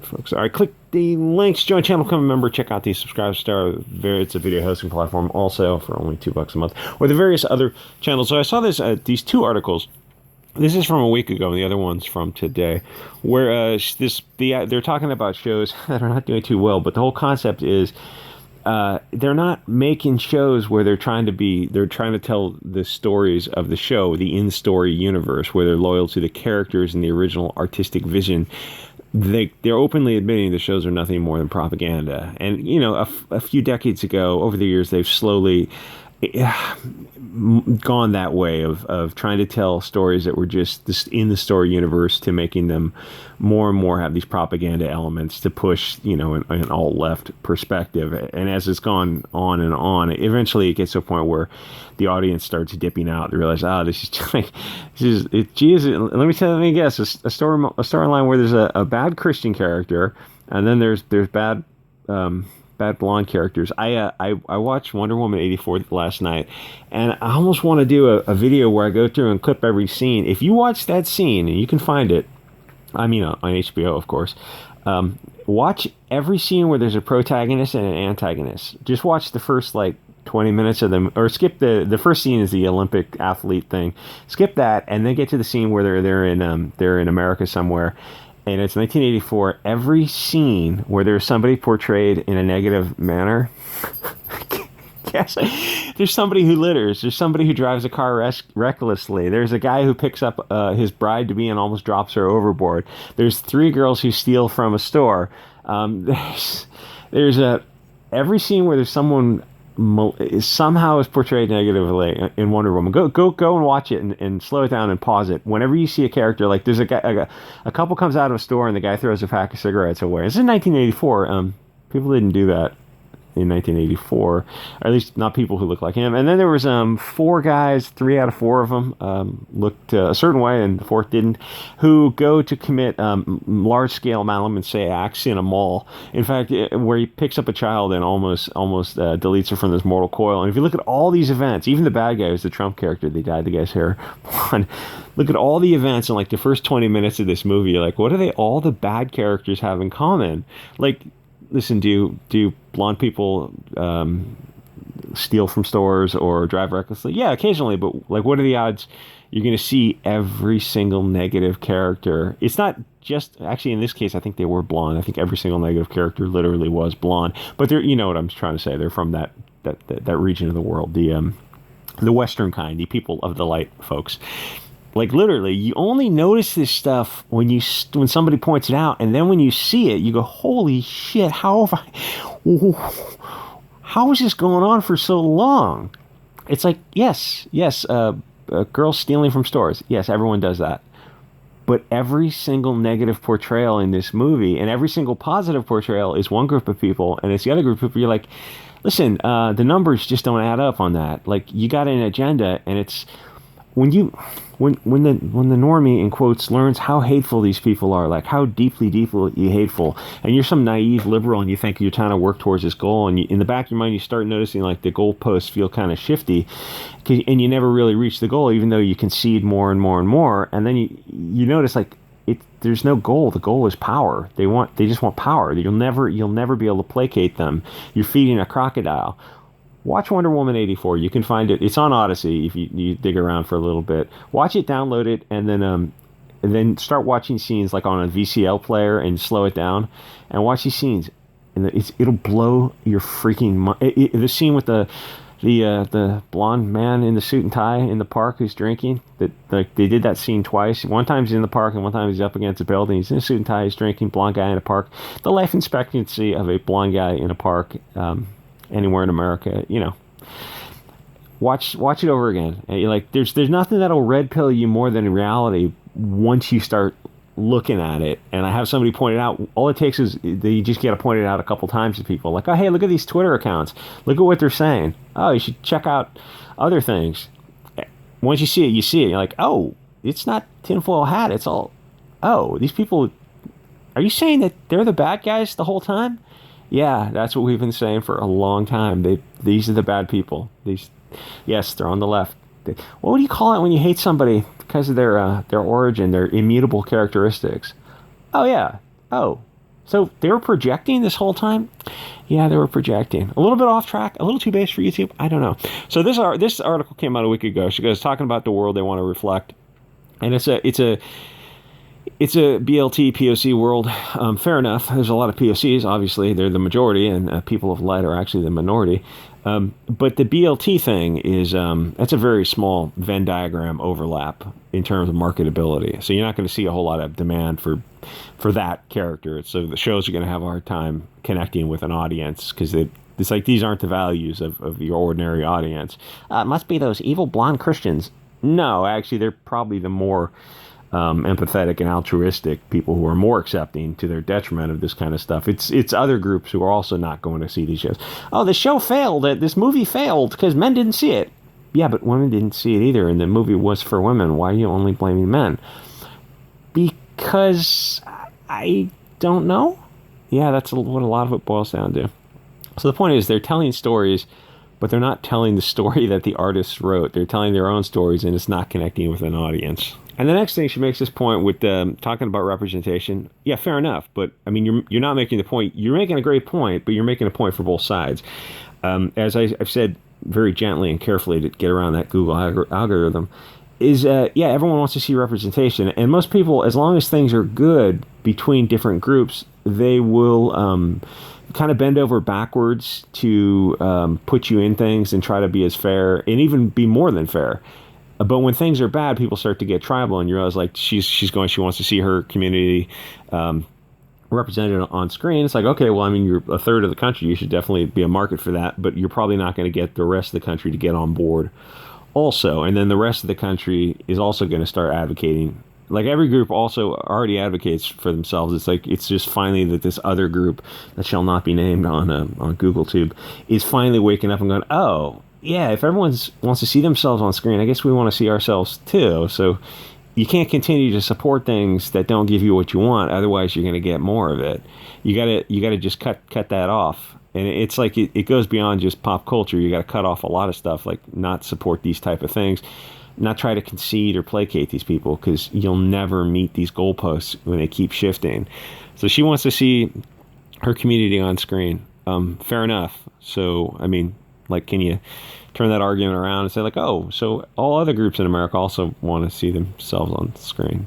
folks. All right, click the links, join channel, become a member, check out the subscribe star. It's a video hosting platform also for only $2 a month, or the various other channels. So I saw these two articles. This is from a week ago, and the other one's from today, where they're talking about shows that are not doing too well. But the whole concept is they're not making shows where they're trying to tell the stories of the show, the in-story universe, where they're loyal to the characters and the original artistic vision. They're openly admitting the shows are nothing more than propaganda. And, you know, a few decades ago, over the years, they've slowly gone that way of trying to tell stories that were just this in the story universe, to making them more and more have these propaganda elements to push, you know, an alt-left perspective. And as it's gone on and on, eventually it gets to a point where the audience starts dipping out. They realize, this is just like, geez, let me guess, a storyline where there's a bad Christian character, and then there's bad blonde characters. I watched Wonder Woman 84 last night, and I almost want to do a video where I go through and clip every scene. If you watch that scene, and you can find it, I mean on HBO, of course, watch every scene where there's a protagonist and an antagonist. Just watch the first, like, 20 minutes of them, or skip the first scene is the Olympic athlete thing. Skip that, and then get to the scene where they're in America somewhere. And it's 1984. Every scene where there's somebody portrayed in a negative manner, yes, there's somebody who litters. There's somebody who drives a car recklessly. There's a guy who picks up his bride-to-be and almost drops her overboard. There's 3 girls who steal from a store. There's every scene where there's someone somehow is portrayed negatively in Wonder Woman. Go and watch it and slow it down and pause it. Whenever you see a character, like there's a couple comes out of a store and the guy throws a pack of cigarettes away. This is 1984. People didn't do that in 1984, or at least not people who look like him. And then there was 4 guys, 3 out of 4 of them looked a certain way, and the 4th didn't, who go to commit large-scale malinmate acts in a mall. In fact, where he picks up a child and almost deletes her from this mortal coil. And if you look at all these events, even the bad guy who's the Trump character, they dyed the guy's hair blonde. Look at all the events in like the first 20 minutes of this movie. You're like, what do all the bad characters have in common? Like, listen, do blonde people steal from stores or drive recklessly? Yeah, occasionally, but like, what are the odds you're going to see every single negative character? It's not just, actually in this case, I think they were blonde. I think every single negative character literally was blonde. But they're, you know what I'm trying to say, they're from that region of the world, the Western kind, the people of the light folks. Like, literally, you only notice this stuff when somebody points it out, and then when you see it, you go, holy shit, how is this going on for so long? It's like, yes, girls stealing from stores. Yes, everyone does that. But every single negative portrayal in this movie, and every single positive portrayal, is one group of people, and it's the other group of people. You're like, listen, the numbers just don't add up on that. Like, you got an agenda, and it's... When the normie, in quotes, learns how hateful these people are, like how deeply hateful, and you're some naive liberal and you think you're trying to work towards this goal, and in the back of your mind you start noticing like the goalposts feel kind of shifty, and you never really reach the goal, even though you concede more and more and more, and then you notice like there's no goal. The goal is power. They just want power. You'll never be able to placate them. You're feeding a crocodile. Watch Wonder Woman 84. You can find it. It's on Odyssey if you dig around for a little bit. Watch it, download it, and then start watching scenes like on a VCL player and slow it down and watch these scenes. And it'll blow your freaking mind. The scene with the blonde man in the suit and tie in the park who's drinking. They did that scene twice. One time he's in the park and one time he's up against a building. He's in a suit and tie. He's drinking. Blonde guy in a park. The life expectancy of a blonde guy in a park. Anywhere in America, you know, watch it over again. And you're like, there's nothing that'll red pill you more than reality once you start looking at it. And I have somebody point it out. All it takes is you just get to point it out a couple times to people. Like, oh, hey, look at these Twitter accounts. Look at what they're saying. Oh, you should check out other things. Once you see it, you see it. You're like, oh, it's not tinfoil hat. It's all, oh, these people, are you saying that they're the bad guys the whole time? Yeah, that's what we've been saying for a long time. These are the bad people. Yes, they're on the left. What would you call it when you hate somebody because of their origin, their immutable characteristics? Oh yeah. Oh, So they were projecting this whole time? Yeah, they were projecting. A little bit off track, a little too base for YouTube. I don't know. So this article came out a week ago. She goes talking about the world they want to reflect, and it's a BLT POC world. Fair enough. There's a lot of POCs. Obviously, they're the majority, and people of light are actually the minority. But the BLT thing is that's a very small Venn diagram overlap in terms of marketability. So you're not going to see a whole lot of demand for that character. So the shows are going to have a hard time connecting with an audience because it's like these aren't the values of your ordinary audience. It must be those evil blonde Christians. No, actually, they're probably the more empathetic and altruistic people who are more accepting to their detriment of this kind of stuff. It's other groups who are also not going to see these shows. Oh, the show failed. This movie failed because men didn't see it. Yeah, but women didn't see it either, and the movie was for women. Why are you only blaming men? Because I don't know. Yeah, that's what a lot of it boils down to. So the point is, they're telling stories, but they're not telling the story that the artists wrote. They're telling their own stories, and it's not connecting with an audience. And the next thing she makes this point with talking about representation. Yeah, fair enough. But I mean, you're not making the point. You're making a great point, but you're making a point for both sides. As I've said very gently and carefully to get around that Google algorithm, is yeah, everyone wants to see representation, and most people, as long as things are good between different groups, they will kind of bend over backwards to put you in things and try to be as fair and even be more than fair. But when things are bad, people start to get tribal, and you realize like she wants to see her community represented on screen. It's like, okay, well, I mean, you're a third of the country. You should definitely be a market for that, but you're probably not going to get the rest of the country to get on board also. And then the rest of the country is also going to start advocating. Like every group also already advocates for themselves. It's like, it's just finally that this other group that shall not be named on GoogleTube is finally waking up and going, oh, yeah, if everyone wants to see themselves on screen, I guess we want to see ourselves too. So you can't continue to support things that don't give you what you want. Otherwise, you're going to get more of it. You gotta just cut that off. And it's like it goes beyond just pop culture. You got to cut off a lot of stuff, like not support these type of things, not try to concede or placate these people, because you'll never meet these goalposts when they keep shifting. So she wants to see her community on screen. Fair enough. So, I mean, like, can you turn that argument around and say, like, oh, so all other groups in America also want to see themselves on screen?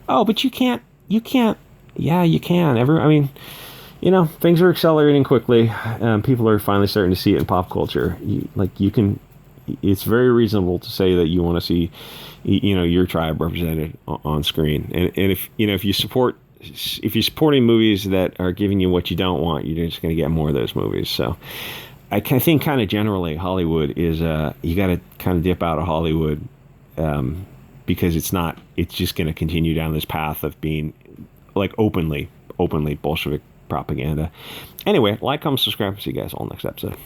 Oh, but you can't. Yeah, you can. I mean, you know, things are accelerating quickly. People are finally starting to see it in pop culture. It's very reasonable to say that you want to see, you know, your tribe represented on screen. And if you're supporting movies that are giving you what you don't want, you're just going to get more of those movies. So I think kind of generally Hollywood is you got to kind of dip out of Hollywood because it's just going to continue down this path of being like openly Bolshevik propaganda. Anyway, like, comment, subscribe. See you guys all next episode.